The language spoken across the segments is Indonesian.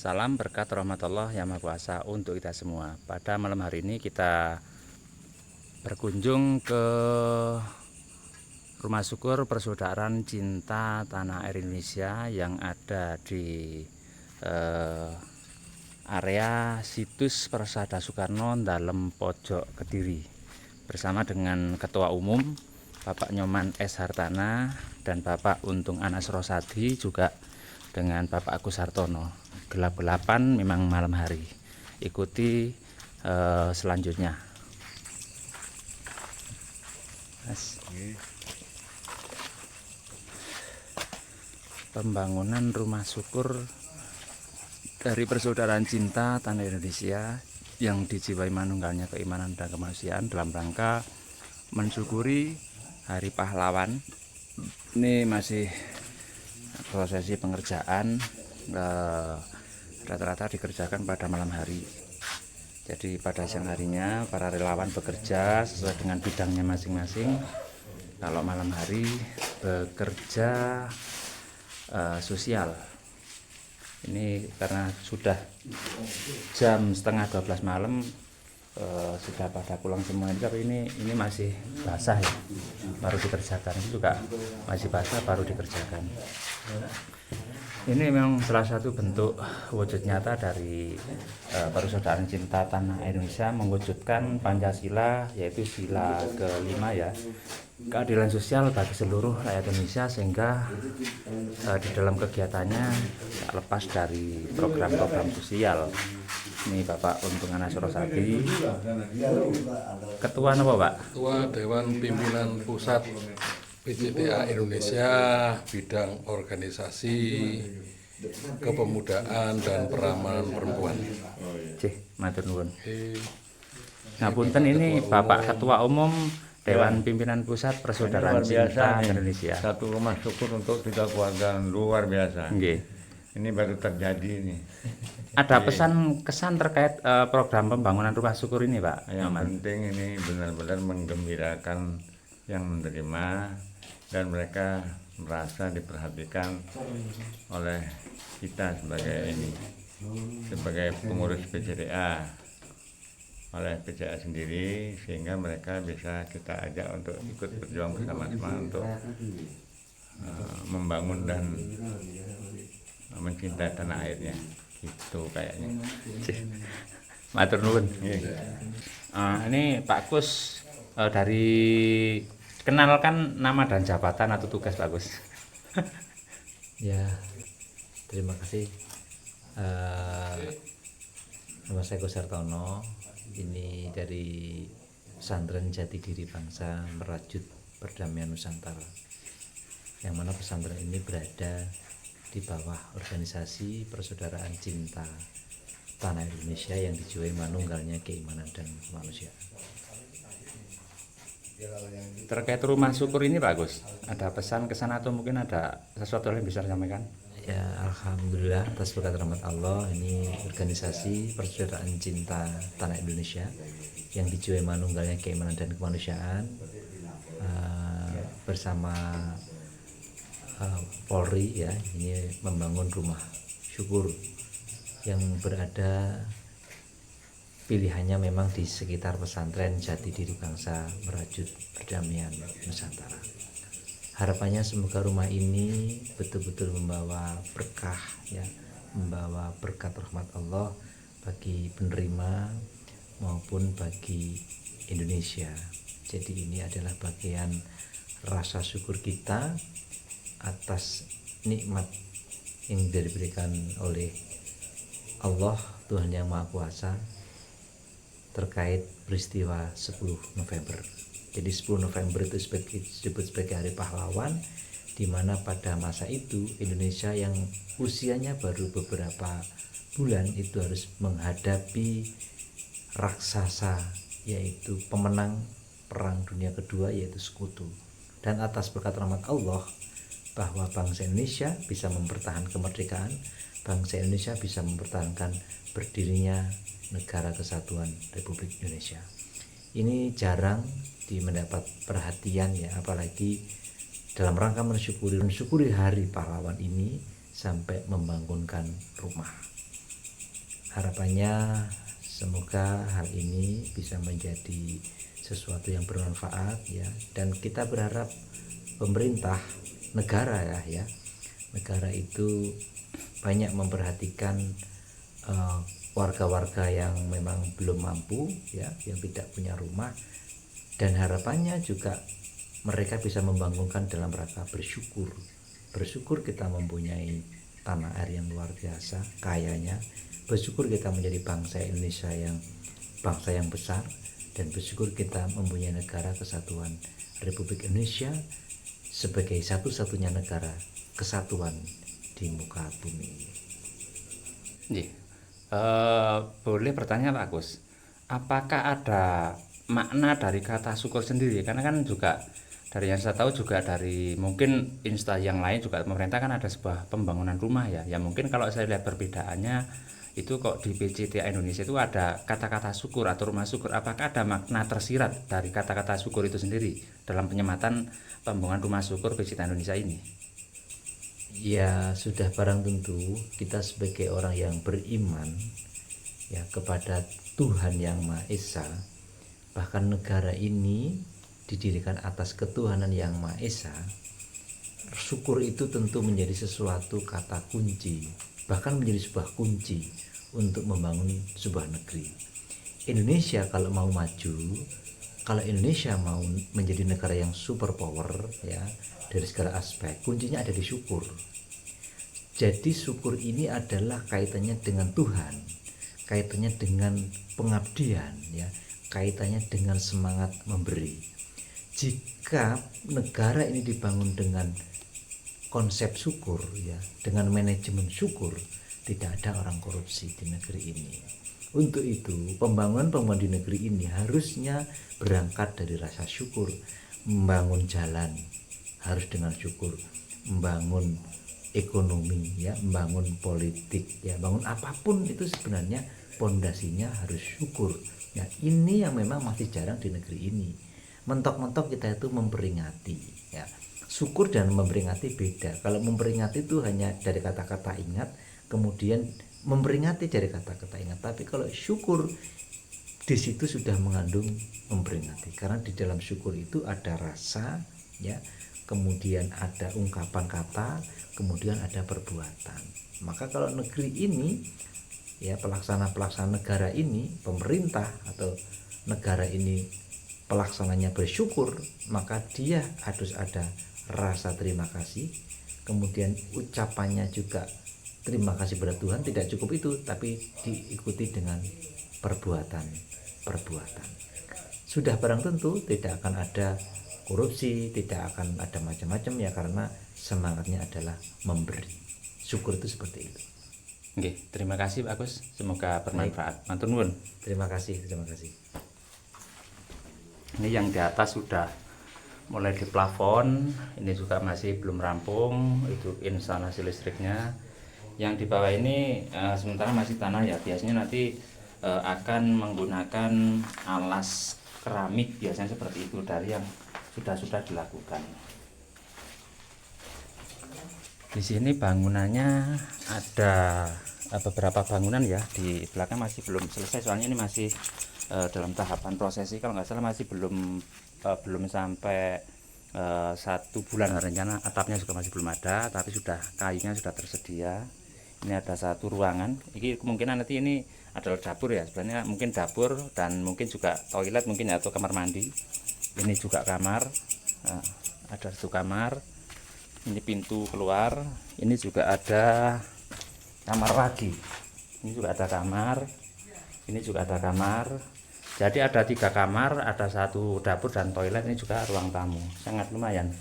Salam berkat rahmatullah yang Maha Kuasa untuk kita semua. Pada malam hari ini kita berkunjung ke Rumah Syukur Persaudaraan Cinta Tanah Air Indonesia yang ada di area situs Persada Soekarno dalam pojok Kediri, bersama dengan Ketua Umum Bapak Nyoman S. Hartana dan Bapak Untung Anas Rosadi, juga dengan Bapak Agus Hartono. Gelap-gelapan memang malam hari. Ikuti selanjutnya. Pembangunan rumah syukur dari Persaudaraan Cinta Tanah Indonesia yang dijiwai manunggalnya keimanan dan kemanusiaan dalam rangka mensyukuri Hari Pahlawan. Ini masih prosesi pengerjaan, rata-rata dikerjakan pada malam hari. Jadi pada siang harinya para relawan bekerja sesuai dengan bidangnya masing-masing. Kalau malam hari bekerja sosial. Ini karena sudah jam setengah 12 malam, sudah pada pulang semua, tapi ini masih basah ya, baru dikerjakan. Itu juga masih basah, baru dikerjakan. Ini memang salah satu bentuk wujud nyata dari Persaudaraan Cinta Tanah Indonesia mewujudkan Pancasila, yaitu sila kelima ya, keadilan sosial bagi seluruh rakyat Indonesia, sehingga di dalam kegiatannya tak lepas dari program-program sosial. Ini Bapak Untung Anas Rosadi, Ketua apa Pak? Ketua Dewan Pimpinan Pusat PCTA Indonesia, bidang organisasi, kepemudaan dan peramanan perempuan. Matur nuwun. Ngapunten, ini Bapak Ketua Umum Dewan Pimpinan Pusat Persaudaraan Cinta Indonesia. Satu rumah syukur untuk kita keluarga, luar biasa. Nggih. Ini baru terjadi ini. Ada pesan kesan terkait program pembangunan rumah syukur ini, Pak? Yang penting ini benar-benar menggembirakan yang menerima, dan mereka merasa diperhatikan oleh kita sebagai pengurus PCTA, oleh PCTA sendiri, sehingga mereka bisa kita ajak untuk ikut berjuang bersama-sama untuk membangun dan mencintai tanah airnya, gitu kayaknya. Matur nuwun. Ini Pak Kus, dari kenalkan nama dan jabatan atau tugas Pak Kus. Ya, terima kasih. Nama saya Agus Hartono. Ini dari Pesantren Jati Diri Bangsa Merajut Perdamaian Nusantara, yang mana pesantren ini berada di bawah organisasi Persaudaraan Cinta Tanah Indonesia yang dijiwai manunggalnya keimanan dan kemanusiaan. Terkait rumah syukur ini Pak Agus, ada pesan kesan atau mungkin ada sesuatu yang bisa disampaikan? Ya, alhamdulillah atas berkat rahmat Allah, ini organisasi Persaudaraan Cinta Tanah Indonesia yang dijiwai manunggalnya keimanan dan kemanusiaan, bersama Polri ya, ini membangun rumah syukur yang berada, pilihannya memang di sekitar pesantren Jati Diri Bangsa Merajut Perdamaian Nusantara. Harapannya semoga rumah ini betul-betul membawa berkah ya, membawa berkat rahmat Allah bagi penerima maupun bagi Indonesia. Jadi ini adalah bagian rasa syukur kita atas nikmat yang diberikan oleh Allah, Tuhan Yang Maha Kuasa, terkait peristiwa 10 November. Jadi 10 November itu disebut sebagai Hari Pahlawan, di mana pada masa itu Indonesia yang usianya baru beberapa bulan itu harus menghadapi raksasa, yaitu pemenang Perang Dunia Kedua, yaitu Sekutu. Dan atas berkat rahmat Allah bahwa bangsa Indonesia bisa mempertahankan kemerdekaan, bangsa Indonesia bisa mempertahankan berdirinya Negara Kesatuan Republik Indonesia. Ini jarang mendapat perhatian ya, apalagi dalam rangka mensyukuri Hari Pahlawan ini sampai membangunkan rumah. Harapannya semoga hal ini bisa menjadi sesuatu yang bermanfaat ya, dan kita berharap pemerintah negara negara itu banyak memperhatikan warga-warga yang memang belum mampu ya, yang tidak punya rumah, dan harapannya juga mereka bisa membangunkan dalam rangka bersyukur kita mempunyai tanah air yang luar biasa kayanya, bersyukur kita menjadi bangsa Indonesia yang bangsa yang besar, dan bersyukur kita mempunyai negara kesatuan Republik Indonesia sebagai satu-satunya negara kesatuan di muka bumi ini. Boleh bertanya Pak Agus, apakah ada makna dari kata syukur sendiri? Karena kan juga dari yang saya tahu juga dari mungkin instansi yang lain juga pemerintah kan ada sebuah pembangunan rumah ya. Ya mungkin kalau saya lihat perbedaannya itu kok di PCTA Indonesia itu ada kata-kata syukur atau rumah syukur. Apakah ada makna tersirat dari kata-kata syukur itu sendiri dalam penyematan pembangunan rumah syukur PCTA Indonesia ini? Ya sudah barang tentu kita sebagai orang yang beriman ya kepada Tuhan yang Maha Esa, bahkan negara ini didirikan atas ketuhanan yang Maha Esa, syukur itu tentu menjadi sesuatu kata kunci, bahkan menjadi sebuah kunci untuk membangun sebuah negeri. Indonesia kalau mau maju, kalau Indonesia mau menjadi negara yang super power ya, dari segala aspek, kuncinya ada di syukur. Jadi syukur ini adalah kaitannya dengan Tuhan, kaitannya dengan pengabdian ya, kaitannya dengan semangat memberi. Jika negara ini dibangun dengan konsep syukur ya, dengan manajemen syukur, tidak ada orang korupsi di negeri ini. Untuk itu pembangunan di negeri ini harusnya berangkat dari rasa syukur. Membangun jalan harus dengan syukur, membangun ekonomi ya, membangun politik ya, bangun apapun itu sebenarnya pondasinya harus syukur. Ya ini yang memang masih jarang di negeri ini. Mentok-mentok kita itu memperingati ya. Syukur dan memperingati beda. Kalau memperingati itu hanya dari kata-kata ingat, kemudian memperingati dari kata-kata ingat. Tapi kalau syukur di situ sudah mengandung memperingati, karena di dalam syukur itu ada rasa ya, kemudian ada ungkapan kata, kemudian ada perbuatan. Maka kalau negeri ini ya, pelaksana negara ini, pemerintah atau negara ini pelaksananya bersyukur, maka dia harus ada rasa terima kasih, kemudian ucapannya juga terima kasih pada Tuhan. Tidak cukup itu, tapi diikuti dengan perbuatan. Sudah barang tentu tidak akan ada korupsi, tidak akan ada macam-macam ya, karena semangatnya adalah memberi. Syukur itu seperti itu. Oke, terima kasih Pak Agus, semoga bermanfaat. Matur nuwun. Terima kasih. Ini yang di atas sudah mulai di plafon, ini juga masih belum rampung, itu instalasi listriknya. Yang di bawah ini sementara masih tanah ya, biasanya nanti akan menggunakan alas keramik, biasanya seperti itu dari yang sudah dilakukan. Di sini bangunannya ada beberapa bangunan ya, di belakang masih belum selesai, soalnya ini masih dalam tahapan prosesi, kalau nggak salah masih belum sampai 1 bulan, rencana atapnya juga masih belum ada, tapi sudah kayunya sudah tersedia. Ini ada satu ruangan, ini kemungkinan nanti ini adalah dapur ya, sebenarnya mungkin dapur dan mungkin juga toilet mungkin ya, atau kamar mandi. Ini juga kamar, ada 1 kamar, ini pintu keluar, ini juga ada kamar lagi, ini juga ada kamar, ini juga ada kamar. Jadi ada 3 kamar, ada 1 dapur dan toilet, ini juga ruang tamu, sangat lumayan.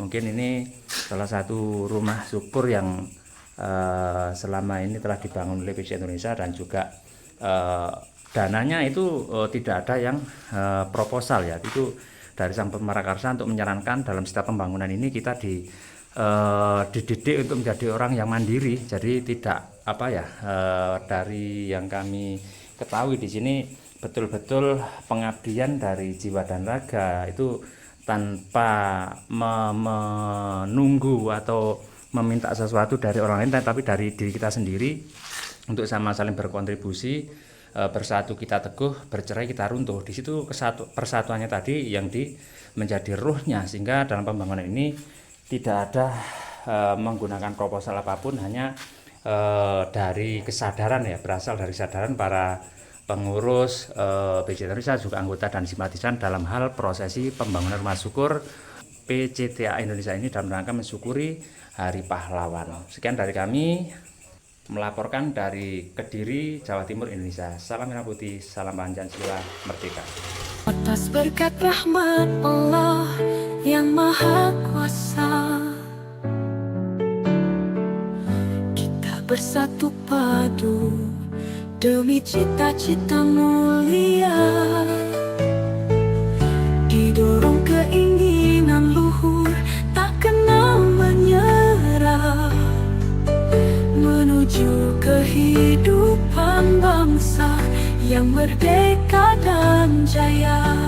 Mungkin ini salah satu rumah syukur yang selama ini telah dibangun oleh PCTA Indonesia, dan juga dananya itu tidak ada yang proposal ya, itu dari Sang Pemarakarsa untuk menyarankan dalam setiap pembangunan ini kita dididik untuk menjadi orang yang mandiri. Jadi tidak dari yang kami ketahui di sini betul-betul pengabdian dari jiwa dan raga, itu tanpa menunggu atau meminta sesuatu dari orang lain, tapi dari diri kita sendiri. untuk sama saling berkontribusi, bersatu kita teguh, bercerai kita runtuh. Di situ persatuannya tadi yang menjadi ruhnya, sehingga dalam pembangunan ini tidak ada menggunakan proposal apapun, hanya dari kesadaran ya, berasal dari kesadaran para pengurus PCTA Indonesia, juga anggota dan simpatisan dalam hal prosesi pembangunan rumah syukur PCTA Indonesia ini dalam rangka mensyukuri Hari Pahlawan. Sekian dari kami, melaporkan dari Kediri, Jawa Timur, Indonesia. Salam Merah Putih, salam Pancasila Merdeka. Atas berkat rahmat Allah yang Maha Kuasa, kita bersatu padu demi cita-cita mulia, didorong keinginan luhur tak kenal menyerah, menuju kehidupan bangsa yang merdeka dan jaya.